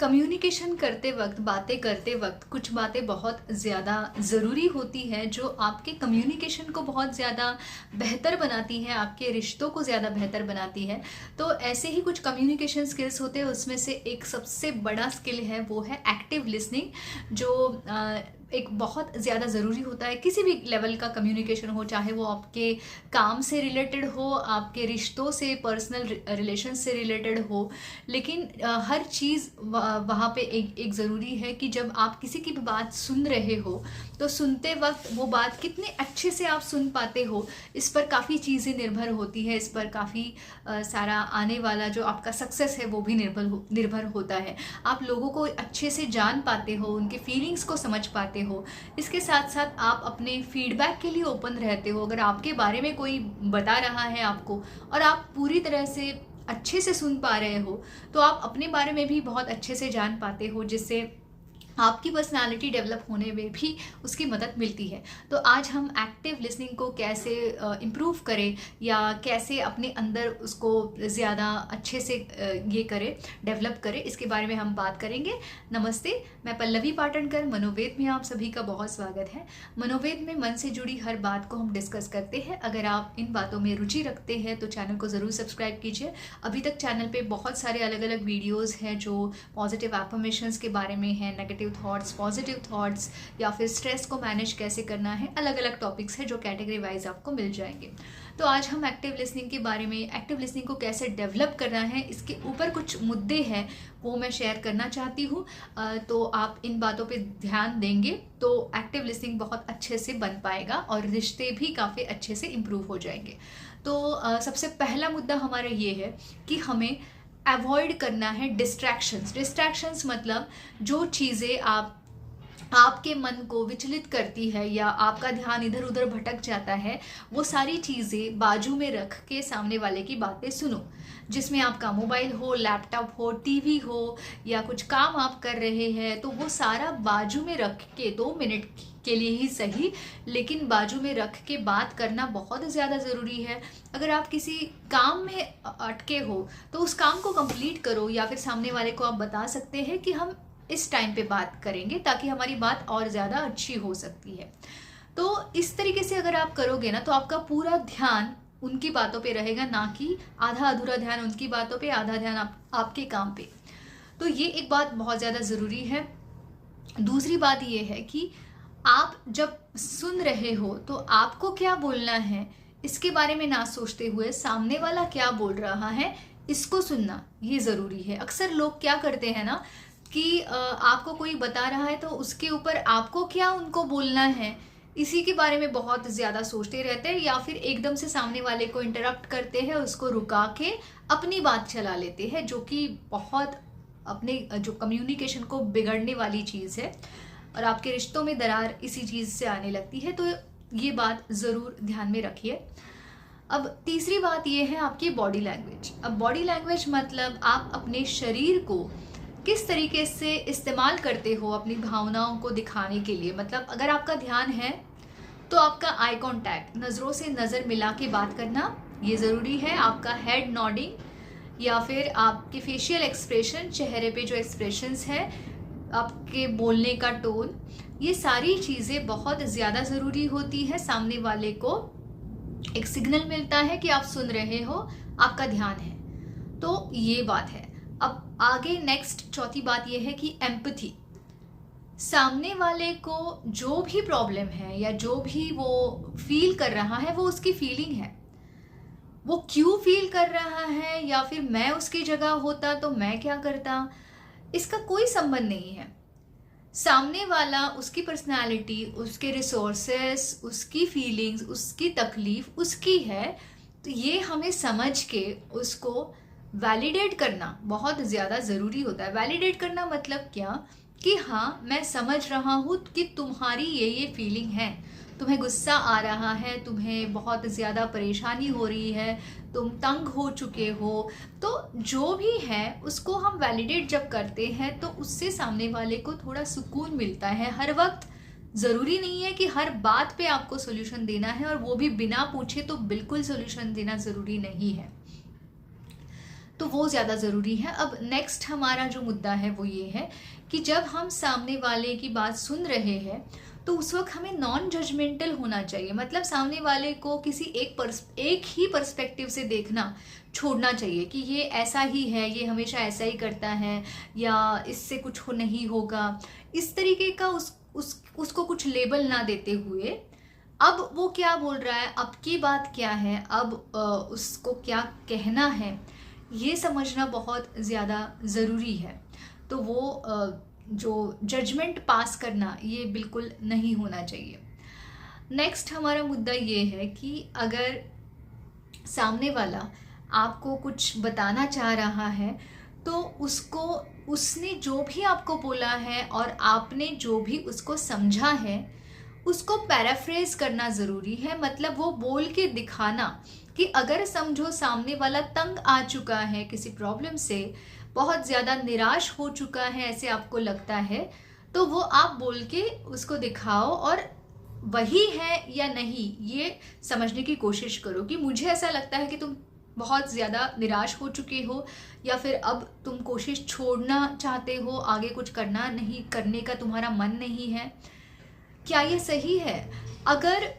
Communication करते वक्त, बातें करते वक्त कुछ बातें बहुत ज़्यादा ज़रूरी होती है जो आपके कम्युनिकेशन को बहुत ज़्यादा बेहतर बनाती है, आपके रिश्तों को ज़्यादा बेहतर बनाती है। तो ऐसे ही कुछ कम्युनिकेशन स्किल्स होते हैं, उसमें से एक सबसे बड़ा स्किल है वो है एक्टिव लिसनिंग, जो एक बहुत ज़्यादा ज़रूरी होता है। किसी भी लेवल का कम्युनिकेशन हो, चाहे वो आपके काम से रिलेटेड हो, आपके रिश्तों से, पर्सनल रिलेशन से रिलेटेड हो, लेकिन हर चीज़ वहाँ पे एक ज़रूरी है कि जब आप किसी की भी बात सुन रहे हो तो सुनते वक्त वो बात कितने अच्छे से आप सुन पाते हो, इस पर काफ़ी चीज़ें निर्भर होती है। इस पर काफ़ी सारा आने वाला जो आपका सक्सेस है वो भी निर्भर होता है। आप लोगों को अच्छे से जान पाते हो, उनके फीलिंग्स को समझ पाते हो। इसके साथ साथ आप अपने फीडबैक के लिए ओपन रहते हो। अगर आपके बारे में कोई बता रहा है आपको और आप पूरी तरह से अच्छे से सुन पा रहे हो, तो आप अपने बारे में भी बहुत अच्छे से जान पाते हो, जिससे आपकी पर्सनालिटी डेवलप होने में भी उसकी मदद मिलती है। तो आज हम एक्टिव लिसनिंग को कैसे इम्प्रूव करें या कैसे अपने अंदर उसको ज़्यादा अच्छे से ये करें, डेवलप करें, इसके बारे में हम बात करेंगे। नमस्ते, मैं पल्लवी पाटनकर, मनोवेद में आप सभी का बहुत स्वागत है। मनोवेद में मन से जुड़ी हर बात को हम डिस्कस करते हैं। अगर आप इन बातों में रुचि रखते हैं तो चैनल को ज़रूर सब्सक्राइब कीजिए। अभी तक चैनल पे बहुत सारे अलग अलग वीडियोज़ हैं जो पॉजिटिव एफर्मेशंस के बारे में हैं, नेगेटिव थॉट्स, पॉजिटिव थॉट्स, या फिर स्ट्रेस को मैनेज कैसे करना है, अलग अलग टॉपिक्स है जो कैटेगरी वाइज आपको मिल जाएंगे। तो आज हम एक्टिव लिसनिंग के बारे में, एक्टिव लिसनिंग को कैसे डेवलप करना है, इसके ऊपर कुछ मुद्दे हैं वो मैं शेयर करना चाहती हूँ। तो आप इन बातों पे ध्यान देंगे तो एक्टिव लिसनिंग बहुत अच्छे से बन पाएगा और रिश्ते भी काफ़ी अच्छे से इम्प्रूव हो जाएंगे। तो सबसे पहला मुद्दा हमारा ये है कि हमें अवॉइड करना है डिस्ट्रैक्शंस मतलब जो चीज़ें आपके मन को विचलित करती है या आपका ध्यान इधर उधर भटक जाता है, वो सारी चीज़ें बाजू में रख के सामने वाले की बातें सुनो। जिसमें आपका मोबाइल हो, लैपटॉप हो, टीवी हो या कुछ काम आप कर रहे हैं, तो वो सारा बाजू में रख के 2 मिनट के लिए ही सही, लेकिन बाजू में रख के बात करना बहुत ज़्यादा ज़रूरी है। अगर आप किसी काम में अटके हो तो उस काम को कंप्लीट करो, या फिर सामने वाले को आप बता सकते हैं कि हम इस टाइम पे बात करेंगे ताकि हमारी बात और ज़्यादा अच्छी हो सकती है। तो इस तरीके से अगर आप करोगे ना, तो आपका पूरा ध्यान उनकी बातों पे रहेगा, ना कि आधा अधूरा ध्यान उनकी बातों पे, आधा ध्यान आपके काम पे। तो ये एक बात बहुत ज़्यादा ज़रूरी है। दूसरी बात ये है कि आप जब सुन रहे हो तो आपको क्या बोलना है इसके बारे में ना सोचते हुए सामने वाला क्या बोल रहा है इसको सुनना ये ज़रूरी है। अक्सर लोग क्या करते हैं ना कि आपको कोई बता रहा है तो उसके ऊपर आपको क्या उनको बोलना है इसी के बारे में बहुत ज़्यादा सोचते रहते हैं, या फिर एकदम से सामने वाले को इंटरप्ट करते हैं, उसको रुका के अपनी बात चला लेते हैं, जो कि बहुत अपने जो कम्युनिकेशन को बिगड़ने वाली चीज़ है और आपके रिश्तों में दरार इसी चीज़ से आने लगती है। तो ये बात ज़रूर ध्यान में रखिए। अब तीसरी बात ये है आपकी बॉडी लैंग्वेज। अब बॉडी लैंग्वेज मतलब आप अपने शरीर को किस तरीके से इस्तेमाल करते हो अपनी भावनाओं को दिखाने के लिए। मतलब अगर आपका ध्यान है तो आपका आई कांटेक्ट, नज़रों से नज़र मिला के बात करना ये ज़रूरी है। आपका हेड नॉडिंग या फिर आपके फेशियल एक्सप्रेशन, चेहरे पे जो एक्सप्रेशंस है, आपके बोलने का टोन, ये सारी चीज़ें बहुत ज़्यादा ज़रूरी होती है। सामने वाले को एक सिग्नल मिलता है कि आप सुन रहे हो, आपका ध्यान है। तो ये बात है। अब आगे नेक्स्ट चौथी बात यह है कि एम्पैथी। सामने वाले को जो भी प्रॉब्लम है या जो भी वो फील कर रहा है वो उसकी फीलिंग है। वो क्यों फील कर रहा है या फिर मैं उसकी जगह होता तो मैं क्या करता, इसका कोई संबंध नहीं है। सामने वाला, उसकी पर्सनालिटी, उसके रिसोर्सेस, उसकी फीलिंग्स, उसकी तकलीफ उसकी है। तो ये हमें समझ के उसको वैलिडेट करना बहुत ज़्यादा ज़रूरी होता है। वैलिडेट करना मतलब क्या कि हाँ, मैं समझ रहा हूँ कि तुम्हारी ये फीलिंग है, तुम्हें गुस्सा आ रहा है, तुम्हें बहुत ज़्यादा परेशानी हो रही है, तुम तंग हो चुके हो। तो जो भी है उसको हम वैलिडेट जब करते हैं तो उससे सामने वाले को थोड़ा सुकून मिलता है। हर वक्त ज़रूरी नहीं है कि हर बात पे आपको सोल्यूशन देना है, और वो भी बिना पूछे तो बिल्कुल सोल्यूशन देना ज़रूरी नहीं है। तो वो ज़्यादा ज़रूरी है। अब नेक्स्ट हमारा जो मुद्दा है वो ये है कि जब हम सामने वाले की बात सुन रहे हैं तो उस वक्त हमें नॉन जजमेंटल होना चाहिए। मतलब सामने वाले को किसी एक ही पर्सपेक्टिव से देखना छोड़ना चाहिए कि ये ऐसा ही है, ये हमेशा ऐसा ही करता है, या इससे कुछ नहीं होगा, इस तरीके का उसको कुछ लेबल ना देते हुए अब वो क्या बोल रहा है, अब की बात क्या है, अब उसको क्या कहना है, ये समझना बहुत ज़्यादा ज़रूरी है। तो वो जो जजमेंट पास करना ये बिल्कुल नहीं होना चाहिए। नेक्स्ट हमारा मुद्दा ये है कि अगर सामने वाला आपको कुछ बताना चाह रहा है तो उसने जो भी आपको बोला है और आपने जो भी उसको समझा है उसको पैराफ्रेज करना ज़रूरी है। मतलब वो बोल के दिखाना कि अगर समझो सामने वाला तंग आ चुका है किसी प्रॉब्लम से, बहुत ज़्यादा निराश हो चुका है ऐसे आपको लगता है, तो वो आप बोल के उसको दिखाओ और वही है या नहीं ये समझने की कोशिश करो कि मुझे ऐसा लगता है कि तुम बहुत ज़्यादा निराश हो चुके हो, या फिर अब तुम कोशिश छोड़ना चाहते हो, आगे कुछ करने का तुम्हारा मन नहीं है। क्या ये सही है? अगर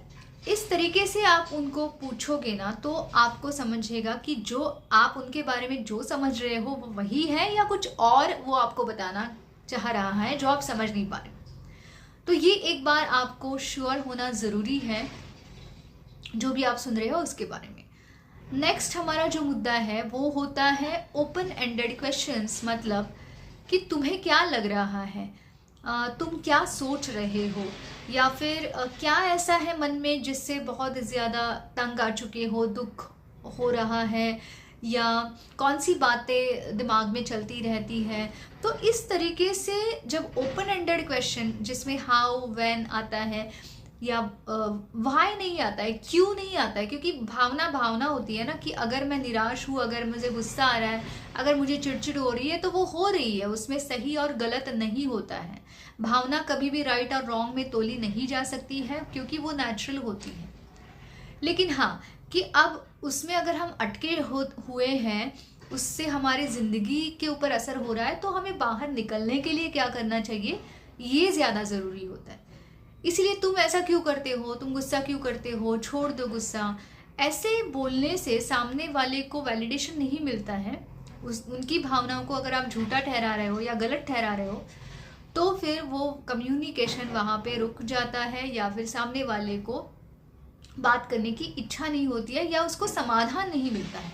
इस तरीके से आप उनको पूछोगे ना तो आपको समझेगा कि जो आप उनके बारे में जो समझ रहे हो वो वही है या कुछ और वो आपको बताना चाह रहा है जो आप समझ नहीं पा रहे। तो ये एक बार आपको श्योर होना ज़रूरी है जो भी आप सुन रहे हो उसके बारे में। नेक्स्ट हमारा जो मुद्दा है वो होता है ओपन एंडेड क्वेश्चंस। मतलब कि तुम्हें क्या लग रहा है, तुम क्या सोच रहे हो, या फिर क्या ऐसा है मन में जिससे बहुत ज़्यादा तंग आ चुके हो, दुख हो रहा है, या कौन सी बातें दिमाग में चलती रहती है। तो इस तरीके से जब ओपन एंडेड क्वेश्चन जिसमें हाउ व्हेन आता है या व्हाई नहीं आता है, क्यों नहीं आता है, क्योंकि भावना होती है ना कि अगर मैं निराश हूँ, अगर मुझे गुस्सा आ रहा है, अगर मुझे चिड़चिड़ हो रही है तो वो हो रही है, उसमें सही और गलत नहीं होता है। भावना कभी भी राइट और रॉन्ग में तोली नहीं जा सकती है क्योंकि वो नेचुरल होती है। लेकिन हाँ कि अब उसमें अगर हम अटके हुए हैं, उससे हमारी ज़िंदगी के ऊपर असर हो रहा है, तो हमें बाहर निकलने के लिए क्या करना चाहिए ये ज़्यादा ज़रूरी होता है। इसलिए तुम ऐसा क्यों करते हो, तुम गुस्सा क्यों करते हो, छोड़ दो गुस्सा, ऐसे बोलने से सामने वाले को वैलिडेशन नहीं मिलता है। उनकी भावनाओं को अगर आप झूठा ठहरा रहे हो या गलत ठहरा रहे हो तो फिर वो कम्युनिकेशन वहाँ पे रुक जाता है, या फिर सामने वाले को बात करने की इच्छा नहीं होती है, या उसको समाधान नहीं मिलता है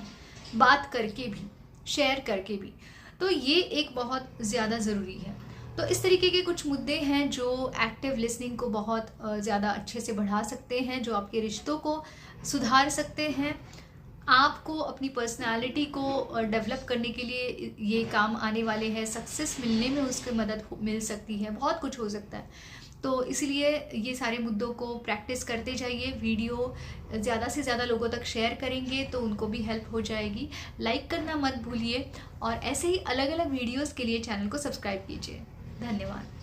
बात करके भी, शेयर करके भी। तो ये एक बहुत ज़्यादा ज़रूरी है। तो इस तरीके के कुछ मुद्दे हैं जो एक्टिव लिसनिंग को बहुत ज़्यादा अच्छे से बढ़ा सकते हैं, जो आपके रिश्तों को सुधार सकते हैं, आपको अपनी पर्सनालिटी को डेवलप करने के लिए ये काम आने वाले हैं, सक्सेस मिलने में उसकी मदद मिल सकती है, बहुत कुछ हो सकता है। तो इसलिए ये सारे मुद्दों को प्रैक्टिस करते जाइए। वीडियो ज़्यादा से ज़्यादा लोगों तक शेयर करेंगे तो उनको भी हेल्प हो जाएगी। लाइक करना मत भूलिए और ऐसे ही अलग अलग वीडियोस के लिए चैनल को सब्सक्राइब कीजिए। धन्यवाद।